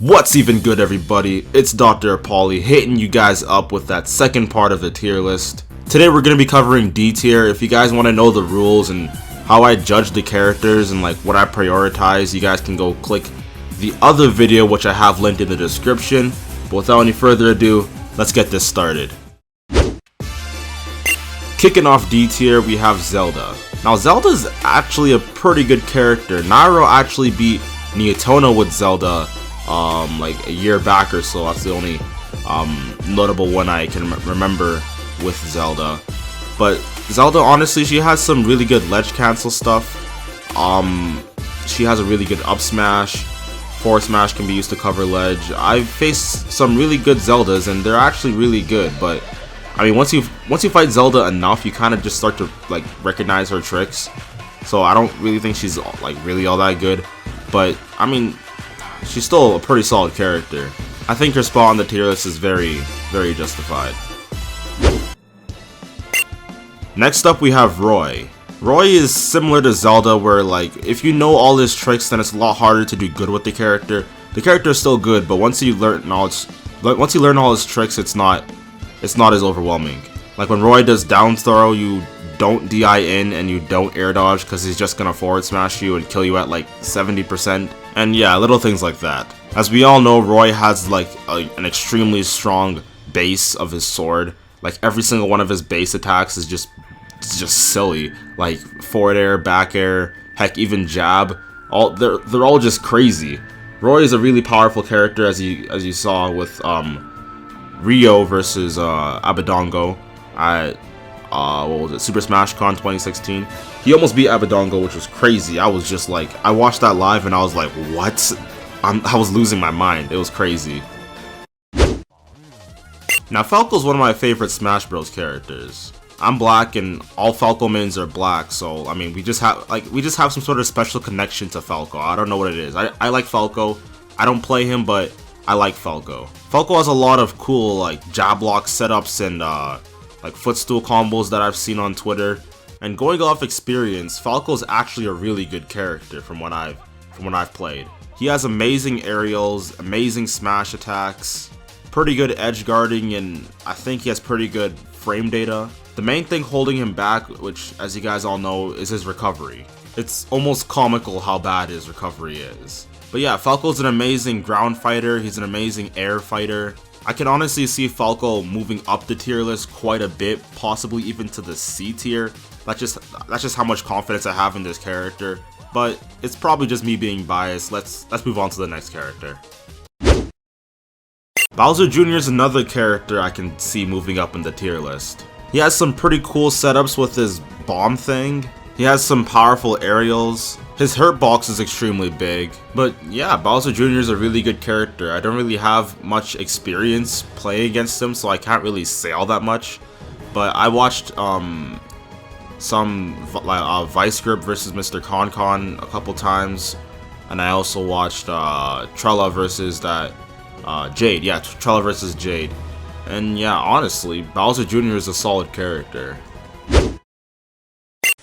What's even good, everybody? It's Dr. Pauly hitting you guys up with that second part of the tier list. Today we're going to be covering D tier. If you guys want to know the rules and how I judge the characters and like what I prioritize, you guys can go click the other video which I have linked in the description. But without any further ado, let's get this started. Kicking off D tier, we have Zelda. Now Zelda's actually a pretty good character. Nairo actually beat Niotona with Zelda like a year back or so. That's the only notable one I can remember with Zelda. But Zelda, honestly, she has some really good ledge cancel stuff. She has a really good up smash. Forward smash can be used to cover ledge. I've faced some really good Zeldas and they're actually really good, but I mean, once you fight Zelda enough, you kind of just start to like recognize her tricks. So I don't really think she's like really all that good, but I mean, she's still a pretty solid character. I think her spot on the tier list is very, very justified. Next up, we have Roy. Roy is similar to Zelda, where like if you know all his tricks, then it's a lot harder to do good with the character. The character is still good, but once you learn all his tricks, it's not as overwhelming. Like when Roy does down throw, you don't DI in and you don't air dodge because he's just gonna forward smash you and kill you at like 70%. And yeah, little things like that. As we all know, Roy has like an extremely strong base of his sword. Like every single one of his base attacks is just silly. Like forward air, back air, heck, even jab. They're all just crazy. Roy is a really powerful character, as you saw with Rio versus Abadongo at what was it, Super Smash Con 2016. He almost beat Abadongo, which was crazy. I was just like, I watched that live and I was like, what? I was losing my mind. It was crazy. Now Falco's one of my favorite Smash Bros characters. I'm black and all Falco mains are black, so I mean we just have some sort of special connection to Falco. I don't know what it is. I like Falco. I don't play him, but I like Falco. Falco has a lot of cool like jab lock setups and like footstool combos that I've seen on Twitter. And going off experience, Falco's actually a really good character from what I've played. He has amazing aerials, amazing smash attacks, pretty good edge guarding, and I think he has pretty good frame data. The main thing holding him back, which as you guys all know, is his recovery. It's almost comical how bad his recovery is. But yeah, Falco's an amazing ground fighter, he's an amazing air fighter. I can honestly see Falco moving up the tier list quite a bit, possibly even to the C tier. That's just how much confidence I have in this character. But it's probably just me being biased. Let's move on to the next character. Bowser Jr. is another character I can see moving up in the tier list. He has some pretty cool setups with his bomb thing. He has some powerful aerials. His hurt box is extremely big. But yeah, Bowser Jr. is a really good character. I don't really have much experience playing against him, so I can't really say all that much. But I watched some Vice Grip versus Mr. Concon a couple times. And I also watched Trella versus that Jade. Yeah, Trella versus Jade. And yeah, honestly, Bowser Jr. is a solid character.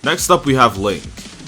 Next up, we have Link.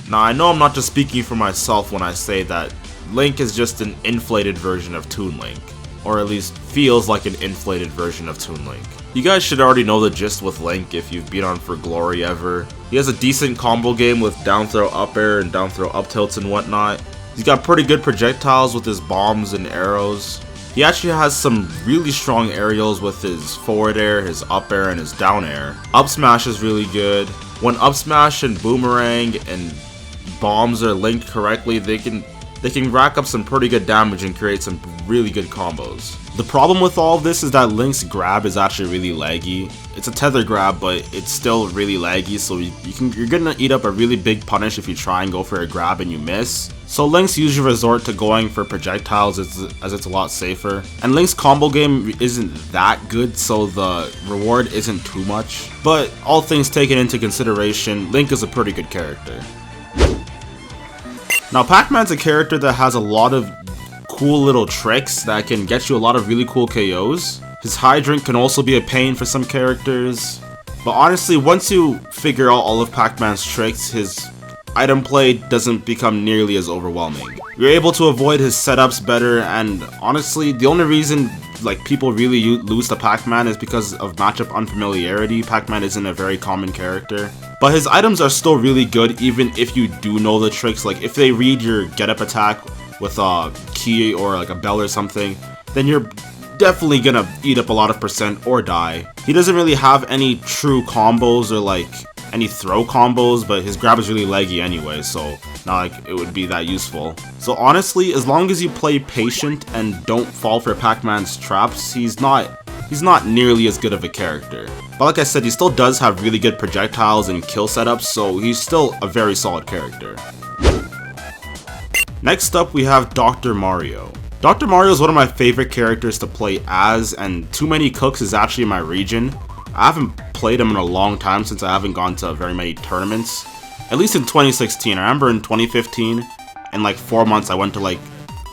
Now, I know I'm not just speaking for myself when I say that Link is just an inflated version of Toon Link. Or at least feels like an inflated version of Toon Link. You guys should already know the gist with Link if you've been on For Glory ever. He has a decent combo game with down throw up air and down throw up tilts and whatnot. He's got pretty good projectiles with his bombs and arrows. He actually has some really strong aerials with his forward air, his up air, and his down air. Up smash is really good. When up smash and boomerang and bombs are linked correctly, they can rack up some pretty good damage and create some really good combos. The problem with all of this is that Link's grab is actually really laggy. It's a tether grab, but it's still really laggy, so you're gonna eat up a really big punish if you try and go for a grab and you miss. So Link's usually resort to going for projectiles as it's a lot safer. And Link's combo game isn't that good, so the reward isn't too much. But all things taken into consideration, Link is a pretty good character. Now PacMan's a character that has a lot of cool little tricks that can get you a lot of really cool KOs. His hydrant can also be a pain for some characters. But honestly, once you figure out all of PacMan's tricks, his item play doesn't become nearly as overwhelming. You're able to avoid his setups better, and honestly, the only reason like people really lose to PacMan is because of matchup unfamiliarity. PacMan isn't a very common character, but his items are still really good even if you do know the tricks. Like if they read your get up attack with a key or like a bell or something, then you're definitely gonna eat up a lot of percent or die. He doesn't really have any true combos or like any throw combos, but his grab is really leggy anyway, so not like it would be that useful. So honestly, as long as you play patient and don't fall for PacMan's traps, he's not nearly as good of a character. But like I said, he still does have really good projectiles and kill setups, so he's still a very solid character. Next up, we have Dr. Mario. Dr. Mario is one of my favorite characters to play as, and Too Many Cooks is actually my region. I haven't played him in a long time since I haven't gone to very many tournaments. At least in 2016. I remember in 2015, in like 4 months, I went to like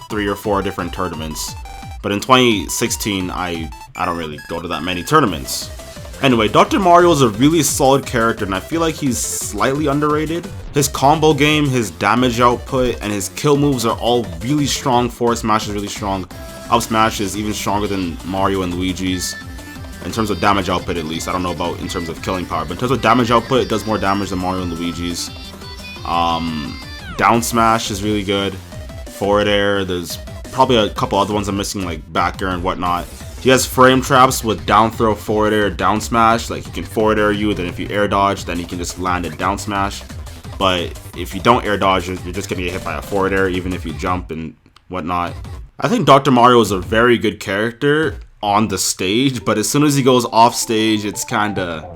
3 or 4 different tournaments. But in 2016, I don't really go to that many tournaments. Anyway, Dr. Mario is a really solid character, and I feel like he's slightly underrated. His combo game, his damage output, and his kill moves are all really strong. Forward smash is really strong. Up smash is even stronger than Mario and Luigi's. In terms of damage output, at least. I don't know about in terms of killing power, but in terms of damage output, it does more damage than Mario and Luigi's. Down smash is really good. Forward air, there's probably a couple other ones I'm missing, like back air and whatnot. He has frame traps with down throw, forward air, down smash. Like he can forward air you, then if you air dodge, then he can just land a down smash. But if you don't air dodge, you're just gonna get hit by a forward air, even if you jump and whatnot. I think Dr. Mario is a very good character on the stage, but as soon as he goes off stage, it's kinda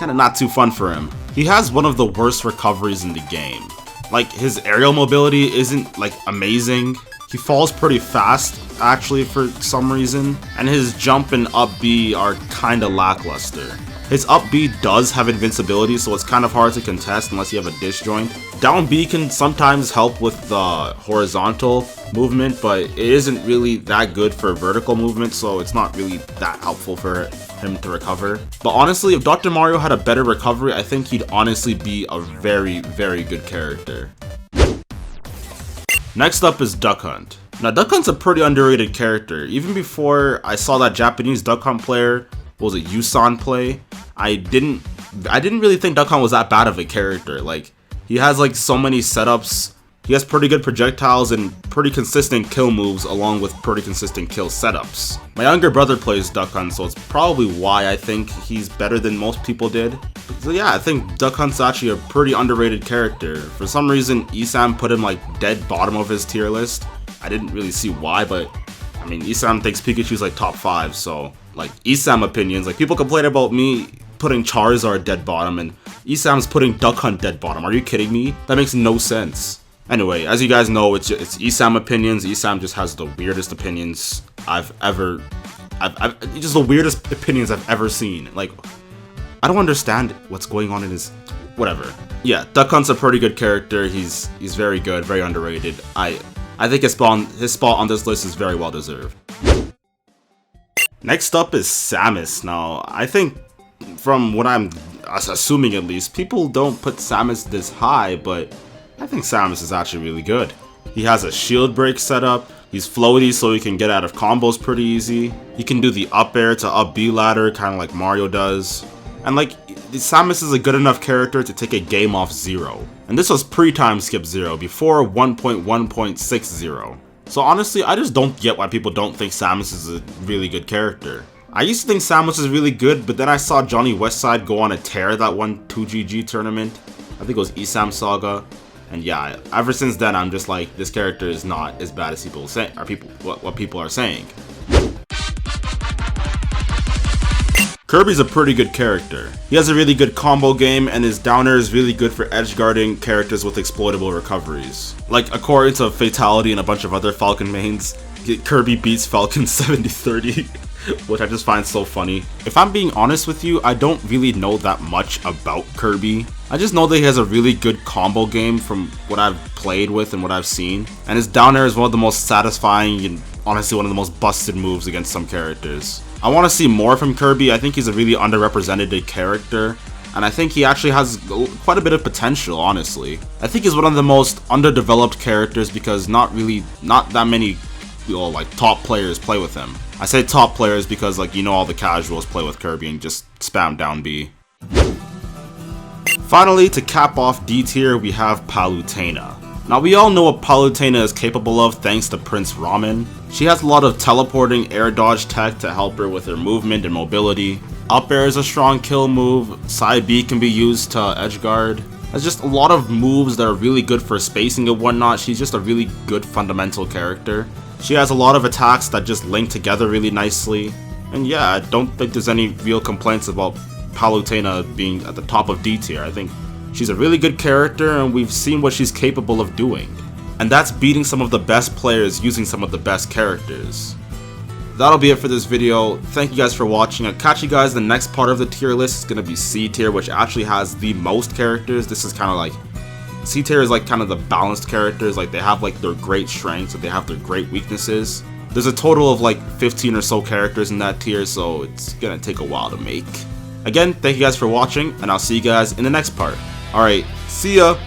not too fun for him. He has one of the worst recoveries in the game. Like his aerial mobility isn't like amazing. He falls pretty fast actually for some reason, and his jump and up B are kinda lackluster. His up B does have invincibility, so it's kind of hard to contest unless you have a disjoint. Down B can sometimes help with the horizontal movement, but it isn't really that good for vertical movement, so it's not really that helpful for him to recover. But honestly, if Dr. Mario had a better recovery, I think he'd honestly be a very, very good character. Next up is Duck Hunt. Now, Duck Hunt's a pretty underrated character. Even before I saw that Japanese Duck Hunt player, what was it, Yusan play, I didn't really think Duck Hunt was that bad of a character. Like, he has like so many setups. He has pretty good projectiles and pretty consistent kill moves along with pretty consistent kill setups. My younger brother plays Duck Hunt, so it's probably why I think he's better than most people did. So yeah, I think Duck Hunt's actually a pretty underrated character. For some reason, Esam put him like dead bottom of his tier list. I didn't really see why, but I mean, Esam thinks Pikachu's like top 5, so like Esam opinions, like people complain about me putting Charizard dead bottom and Esam's putting Duck Hunt dead bottom. Are you kidding me? That makes no sense. Anyway, as you guys know, it's Esam opinions. Esam just has the weirdest opinions I've just the weirdest opinions I've ever seen. Like, I don't understand what's going on in his, whatever. Yeah, Duck Hunt's a pretty good character. He's very good, very underrated. I think his spot on this list is very well deserved. Next up is Samus. Now, I think from what I'm assuming at least, people don't put Samus this high, but I think Samus is actually really good. He has a shield break setup, he's floaty so he can get out of combos pretty easy, he can do the up air to up B ladder kind of like Mario does, and like, Samus is a good enough character to take a game off 0. And this was pre-time skip 0, before 1.1.60. So honestly, I just don't get why people don't think Samus is a really good character. I used to think Samus was really good, but then I saw Johnny Westside go on a tear that one 2GG tournament. I think it was Esam Saga. And yeah, ever since then, I'm just like, this character is not as bad as people say, or what people are saying. Kirby's a pretty good character. He has a really good combo game, and his downer is really good for edge guarding characters with exploitable recoveries. Like, according to Fatality and a bunch of other Falcon mains, Kirby beats Falcon 70-30, which I just find so funny. If I'm being honest with you, I don't really know that much about Kirby. I just know that he has a really good combo game from what I've played with and what I've seen. And his down air is one of the most satisfying and honestly one of the most busted moves against some characters. I want to see more from Kirby. I think he's a really underrepresented character. and I think he actually has quite a bit of potential, honestly. I think he's one of the most underdeveloped characters because not that many, like, top players play with him. I say top players because, like, all the casuals play with Kirby and just spam down B. Finally, to cap off D tier, we have Palutena. Now, we all know what Palutena is capable of thanks to Prince Ramen. She has a lot of teleporting air dodge tech to help her with her movement and mobility. Up air is a strong kill move, side B can be used to edgeguard. There's just a lot of moves that are really good for spacing and whatnot. She's just a really good fundamental character. She has a lot of attacks that just link together really nicely. And yeah, I don't think there's any real complaints about Palutena being at the top of D tier. I think she's a really good character and we've seen what she's capable of doing. And that's beating some of the best players using some of the best characters. That'll be it for this video. Thank you guys for watching. I'll catch you guys in the next part of the tier list. It's gonna be C tier, which actually has the most characters. This is kind of like, C tier is like kind of the balanced characters. Like they have like their great strengths and they have their great weaknesses. There's a total of like 15 or so characters in that tier, so it's gonna take a while to make. Again, thank you guys for watching, and I'll see you guys in the next part. Alright, see ya!